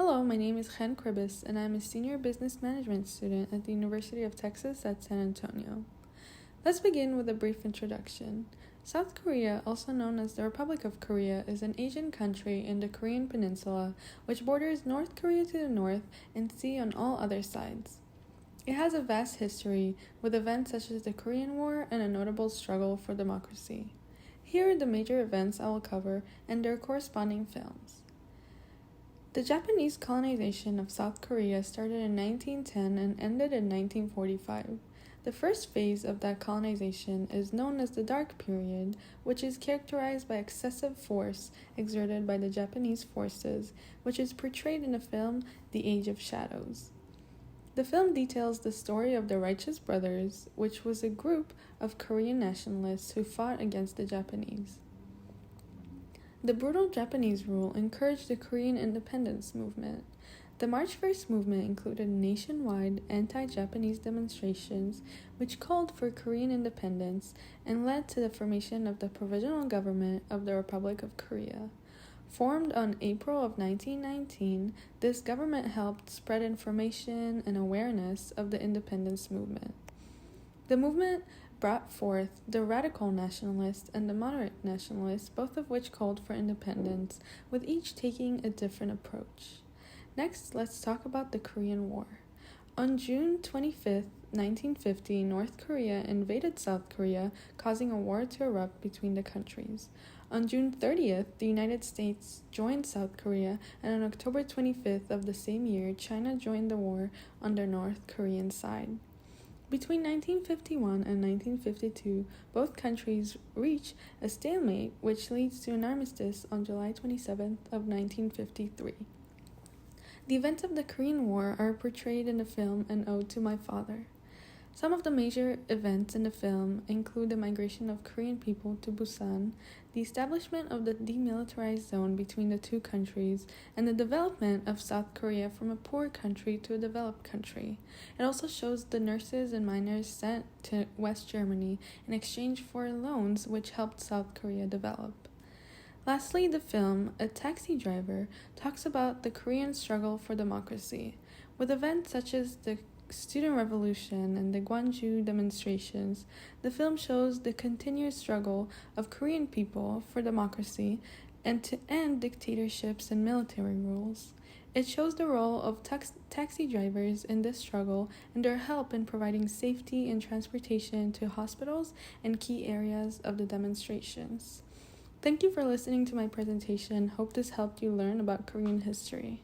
Hello, my name is Chen Kribis, and I'm a senior business management student at the University of Texas at San Antonio. Let's begin with a brief introduction. South Korea, also known as the Republic of Korea, is an Asian country in the Korean Peninsula, which borders North Korea to the north and sea on all other sides. It has a vast history, with events such as the Korean War and a notable struggle for democracy. Here are the major events I will cover and their corresponding films. The Japanese colonization of South Korea started in 1910 and ended in 1945. The first phase of that colonization is known as the Dark Period, which is characterized by excessive force exerted by the Japanese forces, which is portrayed in the film The Age of Shadows. The film details the story of the Righteous Brothers, which was a group of Korean nationalists who fought against the Japanese. The brutal Japanese rule encouraged the Korean independence movement. The March 1st movement included nationwide anti-Japanese demonstrations which called for Korean independence and led to the formation of the Provisional Government of the Republic of Korea. Formed on April of 1919, this government helped spread information and awareness of the independence movement. The movement brought forth the radical nationalists and the moderate nationalists, both of which called for independence, with each taking a different approach. Next, let's talk about the Korean War. On June 25, 1950, North Korea invaded South Korea, causing a war to erupt between the countries. On June 30th, the United States joined South Korea, and on October 25th of the same year, China joined the war on the North Korean side. Between 1951 and 1952, both countries reach a stalemate, which leads to an armistice on July 27th of 1953. The events of the Korean War are portrayed in the film An Ode to My Father. Some of the major events in the film include the migration of Korean people to Busan, the establishment of the demilitarized zone between the two countries, and the development of South Korea from a poor country to a developed country. It also shows the nurses and miners sent to West Germany in exchange for loans which helped South Korea develop. Lastly, the film A Taxi Driver talks about the Korean struggle for democracy, with events such as the Student Revolution and the Gwangju demonstrations. The film shows the continuous struggle of Korean people for democracy and to end dictatorships and military rules. It shows the role of taxi drivers in this struggle and their help in providing safety and transportation to hospitals and key areas of the demonstrations. Thank you for listening to my presentation. Hope this helped you learn about Korean history.